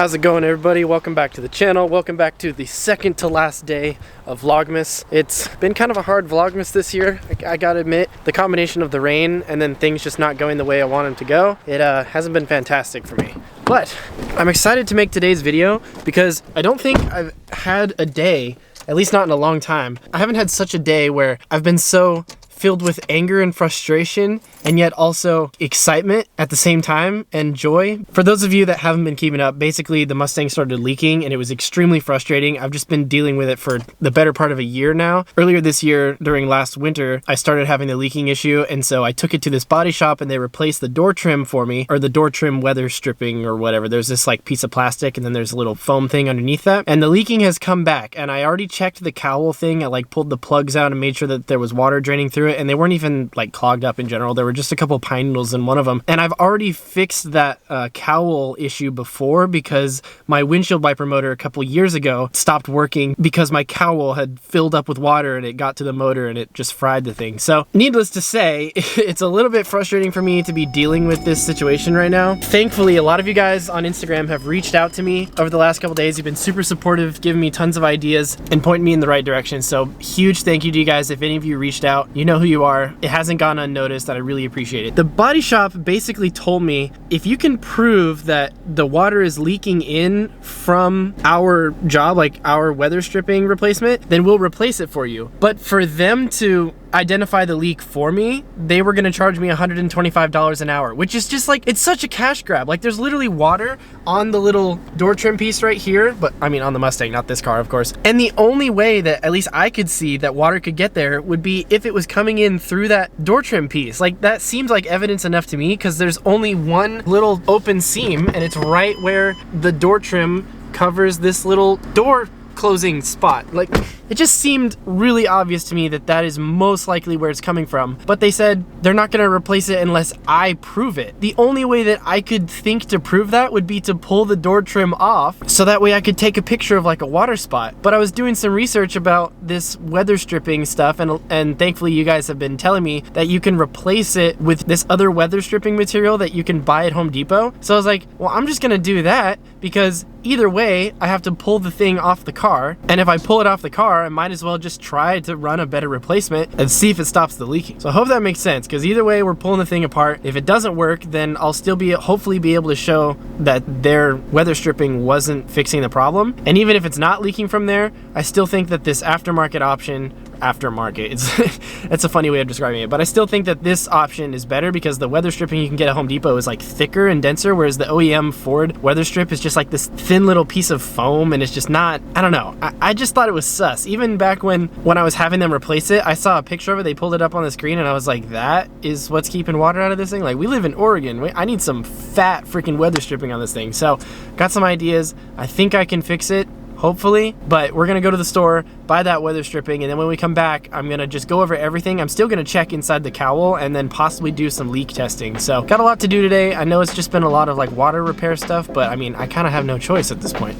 How's it going, everybody? Welcome back to the channel. Welcome back to the second to last day of Vlogmas. It's been kind of a hard Vlogmas this year, I gotta admit. The combination of the rain and then things just not going the way I want them to go, it hasn't been fantastic for me. But I'm excited to make today's video because I don't think I've had a day, at least not in a long time. I haven't had such a day where I've been so filled with anger and frustration and yet also excitement at the same time and joy. For those of you that haven't been keeping up, basically the Mustang started leaking and it was extremely frustrating. I've just been dealing with it for the better part of a year now. Earlier this year, during last winter, I started having the leaking issue, and so I took it to this body shop and they replaced the door trim for me, or the door trim weather stripping or whatever. There's this like piece of plastic and then there's a little foam thing underneath that, and the leaking has come back, and I already checked the cowl thing. I like pulled the plugs out and made sure that there was water draining through it, and they weren't even like clogged up in general. There were just a couple pine needles in one of them, and I've already fixed that cowl issue before because my windshield wiper motor a couple years ago stopped working because my cowl had filled up with water and it got to the motor and it just fried the thing. So needless to say, it's a little bit frustrating for me to be dealing with this situation right now. Thankfully, a lot of you guys on Instagram have reached out to me over the last couple days. You've been super supportive, giving me tons of ideas and pointing me in the right direction. So huge thank you to you guys. If any of you reached out, you know who you are. It hasn't gone unnoticed, and I really appreciate it. The body shop basically told me, if you can prove that the water is leaking in from our job, like our weather stripping replacement, then we'll replace it for you. But for them to identify the leak for me, they were gonna charge me $125 an hour, which is just like, it's such a cash grab. Like, there's literally water on the little door trim piece right here, but I mean on the Mustang, not this car, of course. And the only way that at least I could see that water could get there would be if it was coming in through that door trim piece. Like, that seems like evidence enough to me because there's only one little open seam and it's right where the door trim covers this little door closing spot. Like, it just seemed really obvious to me that that is most likely where it's coming from. But they said they're not gonna replace it unless I prove it. The only way that I could think to prove that would be to pull the door trim off, so that way I could take a picture of like a water spot. But I was doing some research about this weather stripping stuff, and thankfully you guys have been telling me that you can replace it with this other weather stripping material that you can buy at Home Depot. So I was like, well, I'm just gonna do that, because either way I have to pull the thing off the car, and if I pull it off the car, I might as well just try to run a better replacement and see if it stops the leaking. So I hope that makes sense, because either way we're pulling the thing apart. If it doesn't work, then I'll still hopefully be able to show that their weather stripping wasn't fixing the problem. And even if it's not leaking from there, I still think that this aftermarket option, it's a funny way of describing it, but I still think that this option is better because the weather stripping you can get at Home Depot is like thicker and denser, whereas the OEM Ford weather strip is just like this thin little piece of foam, and it's just not, I don't know. I just thought it was sus. Even back when I was having them replace it, I saw a picture of it, they pulled it up on the screen, and I was like, that is what's keeping water out of this thing? Like, we live in Oregon. I need some fat freaking weather stripping on this thing. So got some ideas. I think I can fix it, hopefully, but we're gonna go to the store, buy that weather stripping, and then when we come back, I'm gonna just go over everything. I'm still gonna check inside the cowl and then possibly do some leak testing. So got a lot to do today. I know it's just been a lot of like water repair stuff, but I mean, I kind of have no choice at this point.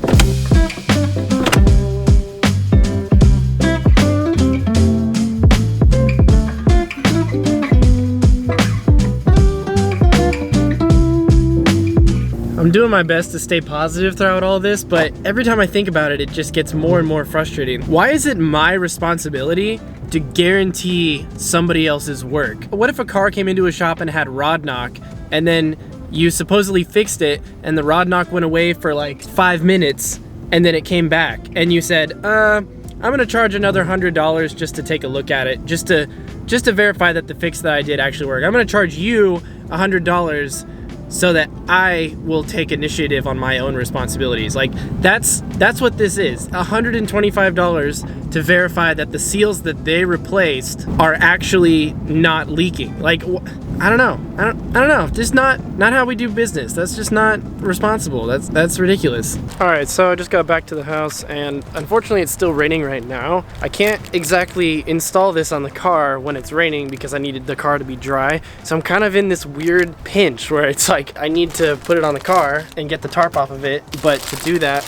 I'm doing my best to stay positive throughout all this, but every time I think about it, it just gets more and more frustrating. Why is it my responsibility to guarantee somebody else's work? What if a car came into a shop and had rod knock, and then you supposedly fixed it, and the rod knock went away for like 5 minutes, and then it came back, and you said, I'm gonna charge another $100 just to take a look at it, just to verify that the fix that I did actually worked. I'm gonna charge you $100 so that I will take initiative on my own responsibilities. Like, that's what this is. $125 to verify that the seals that they replaced are actually not leaking. Like, I don't know. Just not how we do business. That's just not responsible. That's ridiculous. All right, so I just got back to the house, and unfortunately it's still raining right now. I can't exactly install this on the car when it's raining because I needed the car to be dry. So I'm kind of in this weird pinch where it's like I need to put it on the car and get the tarp off of it, but to do that,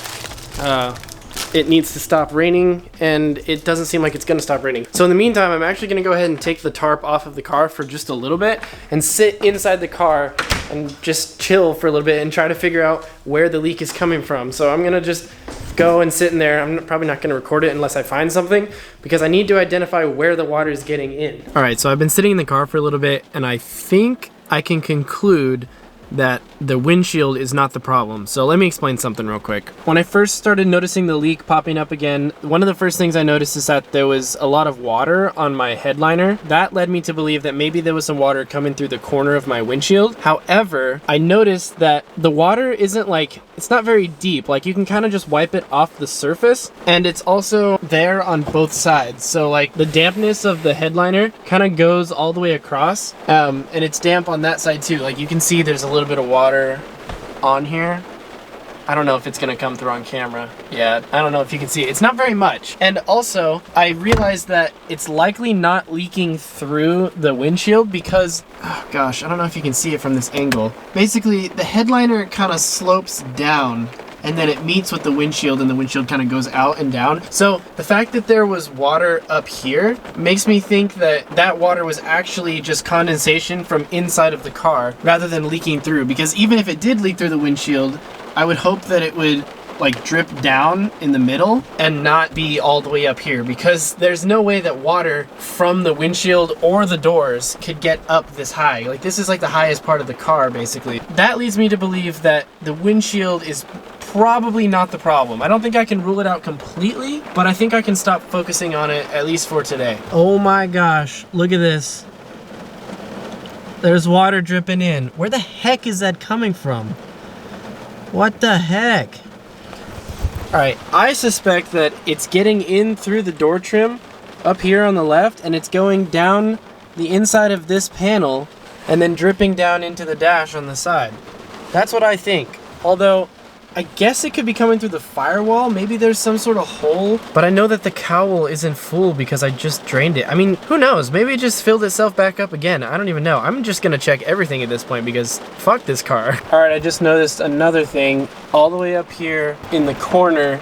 it needs to stop raining, and it doesn't seem like it's gonna stop raining. So in the meantime, I'm actually gonna go ahead and take the tarp off of the car for just a little bit and sit inside the car and just chill for a little bit and try to figure out where the leak is coming from. So I'm gonna just go and sit in there. I'm probably not gonna record it unless I find something, because I need to identify where the water is getting in. All right, so I've been sitting in the car for a little bit, and I think I can conclude that the windshield is not the problem. So let me explain something real quick. When I first started noticing the leak popping up again, one of the first things I noticed is that there was a lot of water on my headliner. That led me to believe that maybe there was some water coming through the corner of my windshield. However, I noticed that the water isn't like, it's not very deep. Like, you can kind of just wipe it off the surface, and it's also there on both sides. So like the dampness of the headliner kind of goes all the way across, and it's damp on that side too. Like, you can see there's a little bit of water on here. I don't know if it's gonna come through on camera. Yeah, I don't know if you can see it. It's not very much. And also, I realized that it's likely not leaking through the windshield because, oh gosh, I don't know if you can see it from this angle. Basically, the headliner kind of slopes down, and then it meets with the windshield, and the windshield kind of goes out and down. So the fact that there was water up here makes me think that that water was actually just condensation from inside of the car rather than leaking through. Because even if it did leak through the windshield, I would hope that it would like drip down in the middle and not be all the way up here, because there's no way that water from the windshield or the doors could get up this high. Like, this is like the highest part of the car, basically. That leads me to believe that the windshield is probably not the problem. I don't think I can rule it out completely, but I think I can stop focusing on it, at least for today. Oh my gosh, look at this. There's water dripping in. Where the heck is that coming from? What the heck? All right, I suspect that it's getting in through the door trim up here on the left, and it's going down the inside of this panel and then dripping down into the dash on the side. That's what I think. Although, I guess it could be coming through the firewall. Maybe there's some sort of hole. But I know that the cowl isn't full because I just drained it. I mean, who knows? Maybe it just filled itself back up again. I don't even know. I'm just gonna check everything at this point because fuck this car. All right, I just noticed another thing. All the way up here in the corner,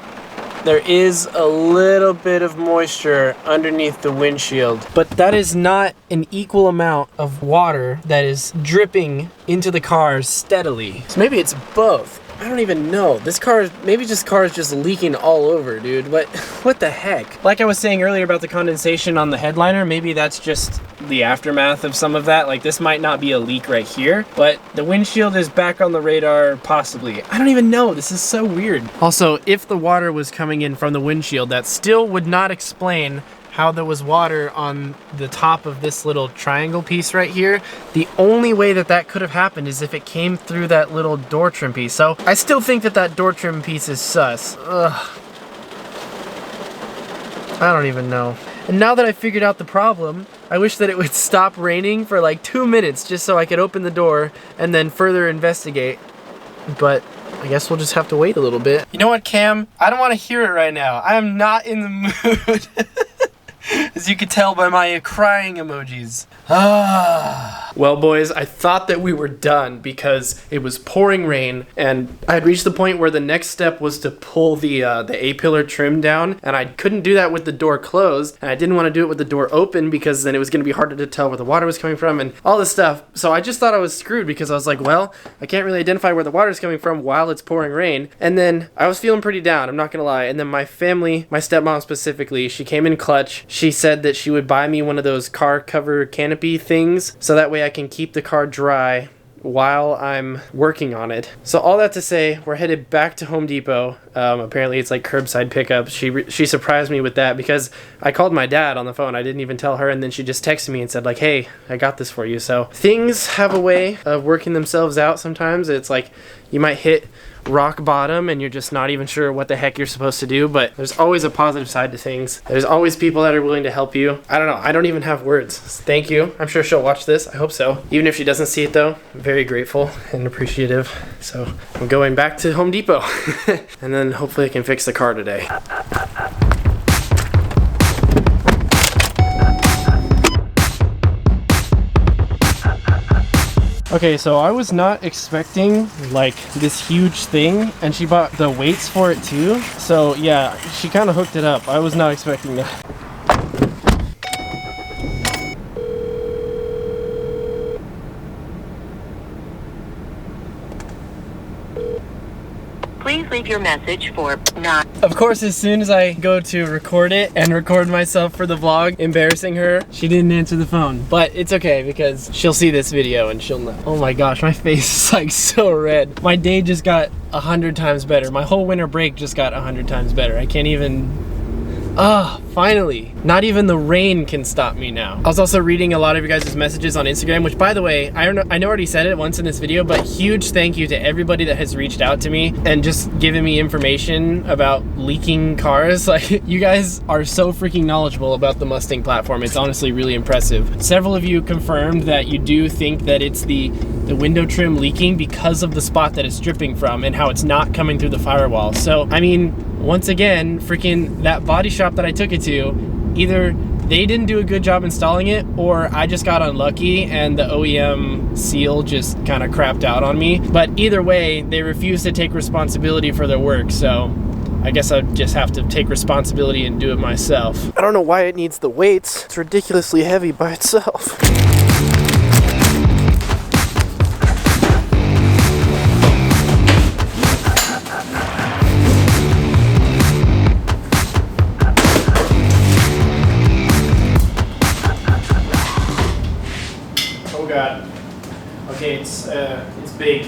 there is a little bit of moisture underneath the windshield, but that is not an equal amount of water that is dripping into the car steadily. So maybe it's both. I don't even know. This car, maybe this car is just leaking all over, dude. What the heck? Like I was saying earlier about the condensation on the headliner, maybe that's just the aftermath of some of that. Like, this might not be a leak right here, but the windshield is back on the radar, possibly. I don't even know. This is so weird. Also, if the water was coming in from the windshield, that still would not explain how there was water on the top of this little triangle piece right here. The only way that that could have happened is if it came through that little door trim piece. So I still think that that door trim piece is sus. Ugh. I don't even know. And now that I figured out the problem, I wish that it would stop raining for like 2 minutes just so I could open the door and then further investigate. But I guess we'll just have to wait a little bit. You know what, Cam? I don't want to hear it right now. I am not in the mood. As you can tell by my crying emojis. Well, boys, I thought that we were done because it was pouring rain, and I had reached the point where the next step was to pull the A-pillar trim down, and I couldn't do that with the door closed, and I didn't want to do it with the door open because then it was going to be harder to tell where the water was coming from and all this stuff. So I just thought I was screwed because I was like, well, I can't really identify where the water is coming from while it's pouring rain. And then I was feeling pretty down, I'm not going to lie. And then my family, my stepmom specifically, she came in clutch. She said that she would buy me one of those car cover canopy things so that way I can keep the car dry while I'm working on it. So all that to say, we're headed back to Home Depot. Apparently it's like curbside pickup. She surprised me with that because I called my dad on the phone. I didn't even tell her, and then she just texted me and said like, hey, I got this for you. So things have a way of working themselves out sometimes. It's like you might hit rock bottom and you're just not even sure what the heck you're supposed to do, but there's always a positive side to things. There's always people that are willing to help you. I don't know, I don't even have words. Thank you. I'm sure she'll watch this. I hope so. Even if she doesn't see it though, I'm very grateful and appreciative. So I'm going back to Home Depot and then hopefully I can fix the car today. Okay, so I was not expecting like this huge thing, and she bought the weights for it too. So yeah, she kind of hooked it up. I was not expecting that. Please leave your message for 9. Of course, as soon as I go to record it and record myself for the vlog, embarrassing her, she didn't answer the phone. But it's okay because she'll see this video and she'll know. Oh my gosh, my face is like so red. My day just got 100 times better. My whole winter break just got 100 times better. I can't even... finally. Not even the rain can stop me now. I was also reading a lot of you guys' messages on Instagram, which by the way, I know I already said it once in this video, but huge thank you to everybody that has reached out to me and just given me information about leaking cars. Like, you guys are so freaking knowledgeable about the Mustang platform. It's honestly really impressive. Several of you confirmed that you do think that it's the window trim leaking because of the spot that it's dripping from and how it's not coming through the firewall. So, I mean, once again, freaking that body shop that I took it to, either they didn't do a good job installing it or I just got unlucky and the OEM seal just kind of crapped out on me. But either way, they refused to take responsibility for their work. So I guess I just have to take responsibility and do it myself. I don't know why it needs the weights. It's ridiculously heavy by itself. Oh God. Okay, it's big.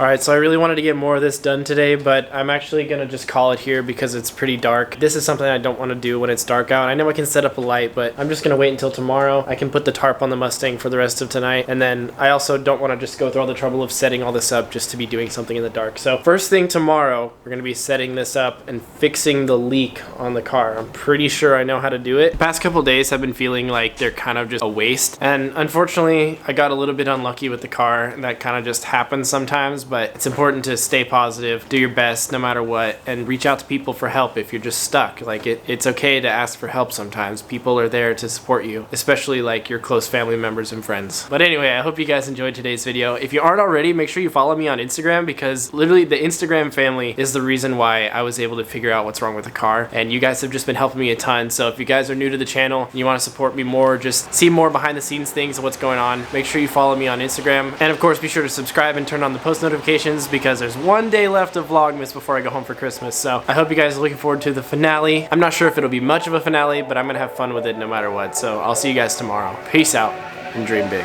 Alright, so I really wanted to get more of this done today, but I'm actually gonna just call it here because it's pretty dark. This is something I don't want to do when it's dark out. I know I can set up a light, but I'm just gonna wait until tomorrow. I can put the tarp on the Mustang for the rest of tonight, and then I also don't want to just go through all the trouble of setting all this up just to be doing something in the dark. So first thing tomorrow, we're gonna be setting this up and fixing the leak on the car. I'm pretty sure I know how to do it. The past couple days I've been feeling like they're kind of just a waste, and unfortunately I got a little bit unlucky with the car, and that kind of just happens sometimes. But it's important to stay positive, do your best no matter what, and reach out to people for help if you're just stuck. Like, it's okay to ask for help sometimes. People are there to support you, especially like your close family members and friends. But anyway, I hope you guys enjoyed today's video. If you aren't already, make sure you follow me on Instagram, because literally the Instagram family is the reason why I was able to figure out what's wrong with the car, and you guys have just been helping me a ton. So if you guys are new to the channel and you want to support me more, just see more behind the scenes things of what's going on, make sure you follow me on Instagram. And of course, be sure to subscribe and turn on the post notifications, because there's one day left of Vlogmas before I go home for Christmas. So I hope you guys are looking forward to the finale. I'm not sure if it'll be much of a finale, but I'm gonna have fun with it no matter what. So I'll see you guys tomorrow. Peace out and dream big.